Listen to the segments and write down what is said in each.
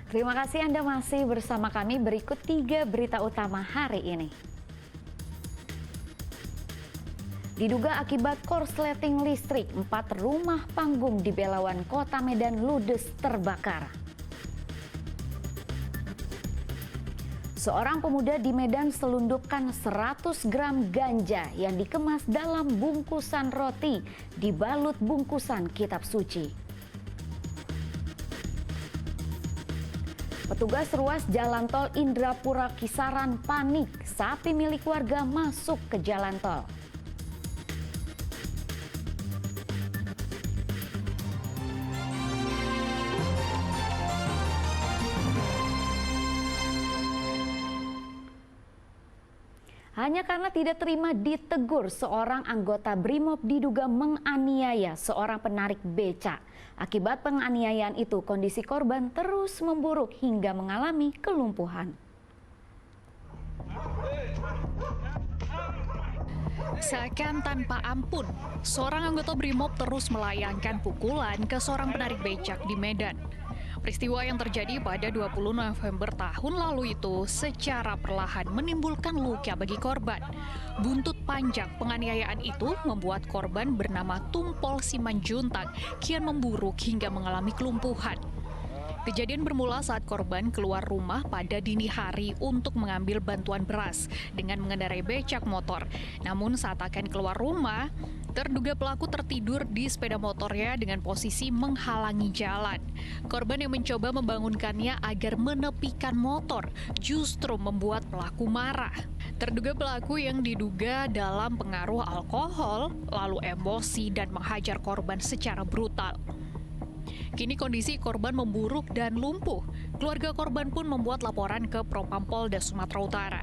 Terima kasih Anda masih bersama kami. Berikut 3 berita utama hari ini. Diduga akibat korsleting listrik, 4 rumah panggung di Belawan, Kota Medan ludes terbakar. Seorang pemuda di Medan selundupkan 100 gram ganja yang dikemas dalam bungkusan roti dibalut bungkusan kitab suci. Petugas ruas jalan tol Indrapura Kisaran panik, sapi milik warga masuk ke jalan tol. Hanya karena tidak terima ditegur, seorang anggota BRIMOB diduga menganiaya seorang penarik becak. Akibat penganiayaan itu, kondisi korban terus memburuk hingga mengalami kelumpuhan. Seakan tanpa ampun, seorang anggota BRIMOB terus melayangkan pukulan ke seorang penarik becak di Medan. Peristiwa yang terjadi pada 20 November tahun lalu itu secara perlahan menimbulkan luka bagi korban. Buntut panjang penganiayaan itu membuat korban bernama Tumpol Simanjuntang kian memburuk hingga mengalami kelumpuhan. Kejadian bermula saat korban keluar rumah pada dini hari untuk mengambil bantuan beras dengan mengendarai becak motor. Namun saat akan keluar rumah, terduga pelaku tertidur di sepeda motornya dengan posisi menghalangi jalan. Korban yang mencoba membangunkannya agar menepikan motor justru membuat pelaku marah. Terduga pelaku yang diduga dalam pengaruh alkohol lalu emosi dan menghajar korban secara brutal. Kini kondisi korban memburuk dan lumpuh. Keluarga korban pun membuat laporan ke Propampolda Sumatera Utara.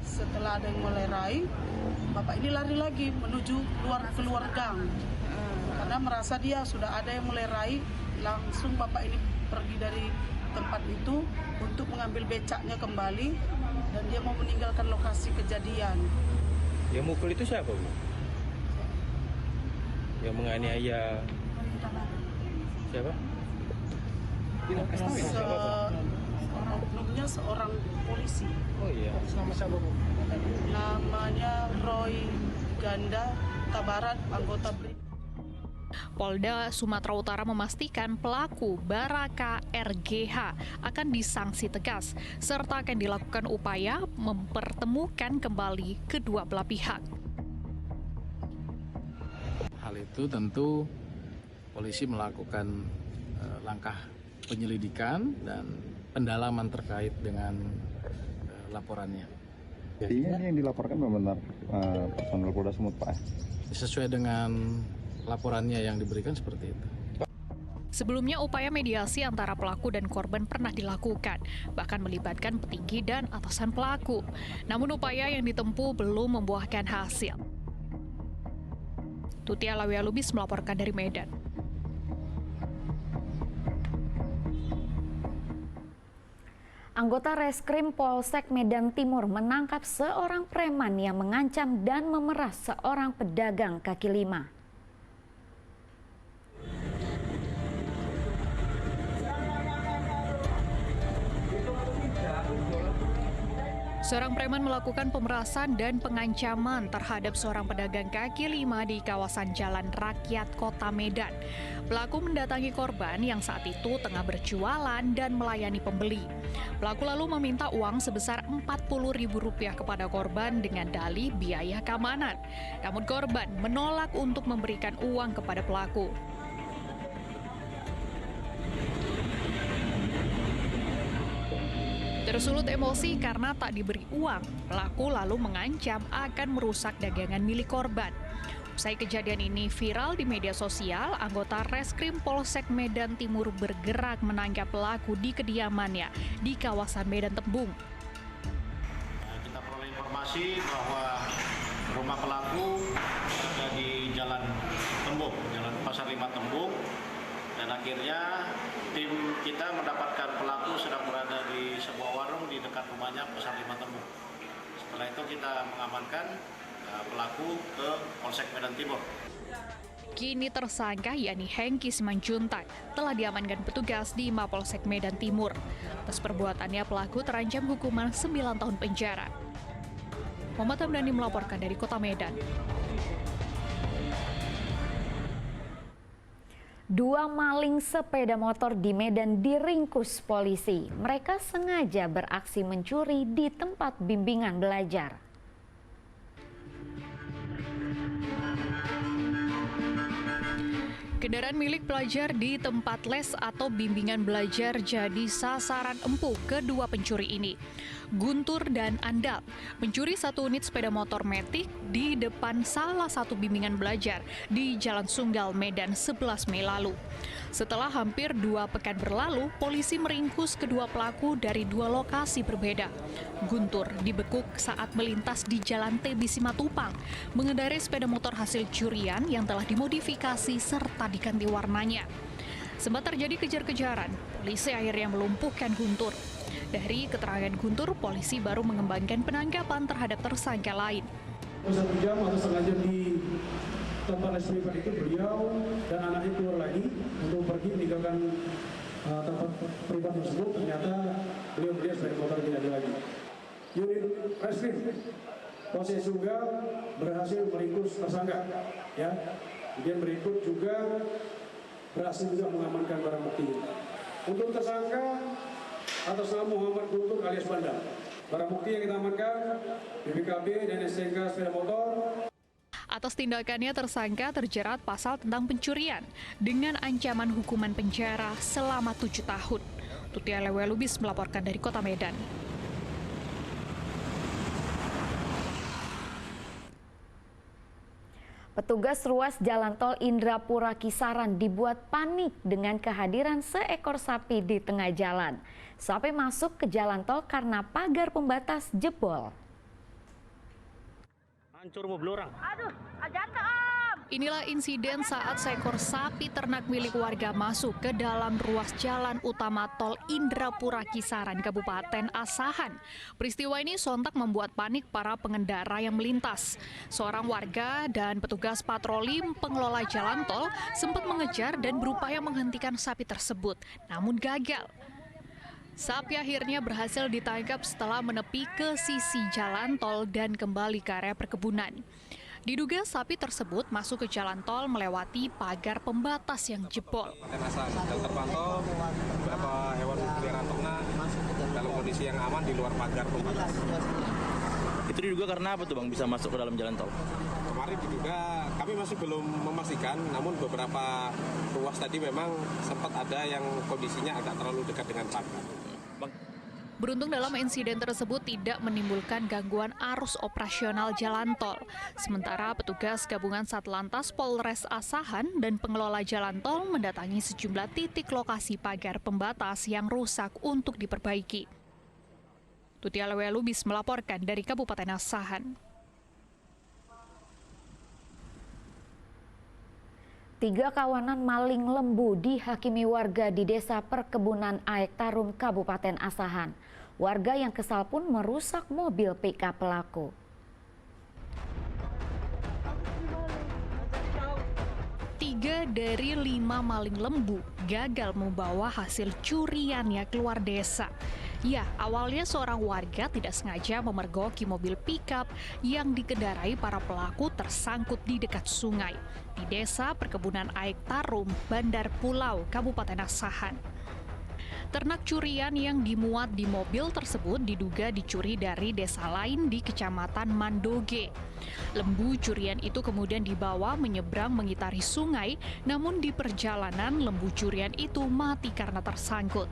Setelah ada yang melerai, bapak ini lari lagi menuju keluar gang. Karena merasa dia sudah ada yang melerai, langsung bapak ini pergi dari tempat itu untuk mengambil becaknya kembali dan dia mau meninggalkan lokasi kejadian. Yang mukul itu siapa, Bu? Yang menganiaya siapa? Oknumnya seorang polisi. Oh iya. Nama siapa, Bu? Namanya Roy Ganda Tabarat, anggota BRIMOB. Polda Sumatera Utara memastikan pelaku Baraka RGH akan disanksi tegas, serta akan dilakukan upaya mempertemukan kembali kedua belah pihak. Hal itu tentu polisi melakukan langkah penyelidikan dan pendalaman terkait dengan laporannya. Jadi ini yang dilaporkan benar personel Polda Sumut, Pak? Sesuai dengan laporannya yang diberikan seperti itu. Sebelumnya upaya mediasi antara pelaku dan korban pernah dilakukan, bahkan melibatkan petinggi dan atasan pelaku. Namun upaya yang ditempuh belum membuahkan hasil. Tutia Lawia Lubis melaporkan dari Medan. Anggota Reskrim Polsek Medan Timur menangkap seorang preman yang mengancam dan memeras seorang pedagang kaki lima. Seorang preman melakukan pemerasan dan pengancaman terhadap seorang pedagang kaki lima di kawasan Jalan Rakyat Kota Medan. Pelaku mendatangi korban yang saat itu tengah berjualan dan melayani pembeli. Pelaku lalu meminta uang sebesar Rp40.000 kepada korban dengan dalih biaya keamanan. Namun korban menolak untuk memberikan uang kepada pelaku. Tersulut emosi karena tak diberi uang, pelaku lalu mengancam akan merusak dagangan milik korban. Usai kejadian ini viral di media sosial, anggota Reskrim Polsek Medan Timur bergerak menangkap pelaku di kediamannya di kawasan Medan Tembung. Kita peroleh informasi bahwa rumah pelaku ada di Jalan Tembung, Jalan Pasar 5 Tembung. Dan akhirnya tim kita mendapatkan pelaku sedang berada di sebuah warung di dekat rumahnya Pasar 5 Tembung. Setelah itu kita mengamankan pelaku ke Polsek Medan Timur. Kini tersangka yakni Hengki Simanjuntak telah diamankan petugas di Mapolsek Medan Timur. Atas perbuatannya pelaku terancam hukuman 9 tahun penjara. Muhammad Hamdani melaporkan dari Kota Medan. Dua maling sepeda motor di Medan diringkus polisi. Mereka sengaja beraksi mencuri di tempat bimbingan belajar. Kendaraan milik pelajar di tempat les atau bimbingan belajar jadi sasaran empuk kedua pencuri ini. Guntur dan Andal mencuri 1 unit sepeda motor Matic di depan salah satu bimbingan belajar di Jalan Sunggal, Medan 11 Mei lalu. Setelah hampir 2 pekan berlalu, polisi meringkus kedua pelaku dari 2 lokasi berbeda. Guntur dibekuk saat melintas di Jalan TB Simatupang, mengendarai sepeda motor hasil curian yang telah dimodifikasi serta diganti warnanya. Sempat terjadi kejar-kejaran, polisi akhirnya melumpuhkan Guntur. Dari keterangan Guntur, polisi baru mengembangkan penangkapan terhadap tersangka lain. 1 jam atau setengah jam di tempat les privat itu beliau dan anaknya keluar lagi untuk pergi meninggalkan tempat privat tersebut. Ternyata beliau sepeda motor tidak ada lagi. Unit reskrim Polsek Sunggal berhasil meringkus tersangka, ya. Kemudian berikut juga berhasil juga mengamankan barang bukti. Untuk tersangka atas nama Muhammad Guntur alias Banda. Barang bukti yang kita amankan BPKB dan STNK sepeda motor. Atas tindakannya tersangka terjerat pasal tentang pencurian dengan ancaman hukuman penjara selama 7 tahun. Tutia Lewelubis melaporkan dari Kota Medan. Petugas ruas jalan tol Indrapura Kisaran dibuat panik dengan kehadiran seekor sapi di tengah jalan. Sapi masuk ke jalan tol karena pagar pembatas jebol. Hancur mobil orang. Inilah insiden saat seekor sapi ternak milik warga masuk ke dalam ruas jalan utama tol Indrapura Kisaran, Kabupaten Asahan. Peristiwa ini sontak membuat panik para pengendara yang melintas. Seorang warga dan petugas patroli pengelola jalan tol sempat mengejar dan berupaya menghentikan sapi tersebut, namun gagal. Sapi akhirnya berhasil ditangkap setelah menepi ke sisi jalan tol dan kembali ke area perkebunan. Diduga sapi tersebut masuk ke jalan tol melewati pagar pembatas yang jebol. Dan terpantau beberapa hewan peliharaan ternak dalam kondisi yang aman di luar pagar pembatas. Itu diduga karena apa tuh Bang bisa masuk ke dalam jalan tol? Kemarin diduga, kami masih belum memastikan, namun beberapa ruas tadi memang sempat ada yang kondisinya agak terlalu dekat dengan pagar. Beruntung dalam insiden tersebut tidak menimbulkan gangguan arus operasional jalan tol. Sementara petugas gabungan Satlantas Polres Asahan dan pengelola jalan tol mendatangi sejumlah titik lokasi pagar pembatas yang rusak untuk diperbaiki. Tutia Lewelubis melaporkan dari Kabupaten Asahan. 3 kawanan maling lembu dihakimi warga di Desa Perkebunan Aek Tarum, Kabupaten Asahan. Warga yang kesal pun merusak mobil PK pelaku. 3 dari 5 maling lembu gagal membawa hasil curiannya keluar desa. Ya, awalnya seorang warga tidak sengaja memergoki mobil pickup yang dikendarai para pelaku tersangkut di dekat sungai di Desa Perkebunan Aek Tarum, Bandar Pulau, Kabupaten Asahan. Ternak curian yang dimuat di mobil tersebut diduga dicuri dari desa lain di Kecamatan Mandoge. Lembu curian itu kemudian dibawa menyeberang mengitari sungai, namun di perjalanan lembu curian itu mati karena tersangkut.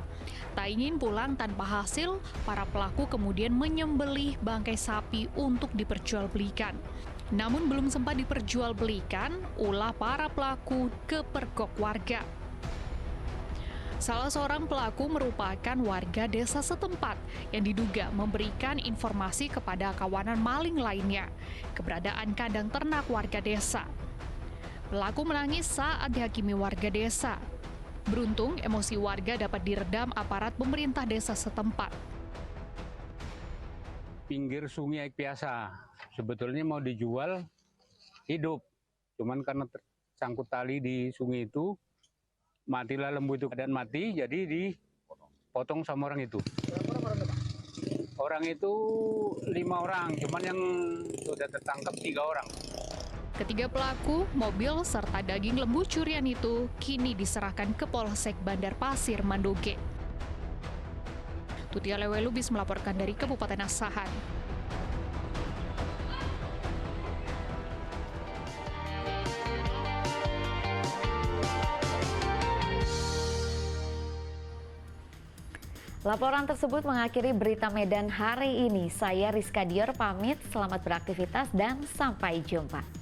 Tak ingin pulang tanpa hasil, para pelaku kemudian menyembelih bangkai sapi untuk diperjualbelikan. Namun belum sempat diperjualbelikan, ulah para pelaku kepergok warga. Salah seorang pelaku merupakan warga desa setempat yang diduga memberikan informasi kepada kawanan maling lainnya keberadaan kandang ternak warga desa. Pelaku menangis saat dihakimi warga desa. Beruntung emosi warga dapat diredam aparat pemerintah desa setempat. Pinggir sungai biasa, sebetulnya mau dijual hidup, cuman karena tersangkut tali di sungai itu, matilah lembu itu, keadaan mati, jadi dipotong sama orang itu. Orang itu 5 orang, cuman yang sudah tertangkap 3 orang. Ketiga pelaku, mobil, serta daging lembu curian itu kini diserahkan ke Polsek Bandar Pasir Mandoge. Tutia Lewe Lubis melaporkan dari Kabupaten Asahan. Laporan tersebut mengakhiri berita Medan hari ini. Saya Rizka Dior pamit, selamat beraktivitas dan sampai jumpa.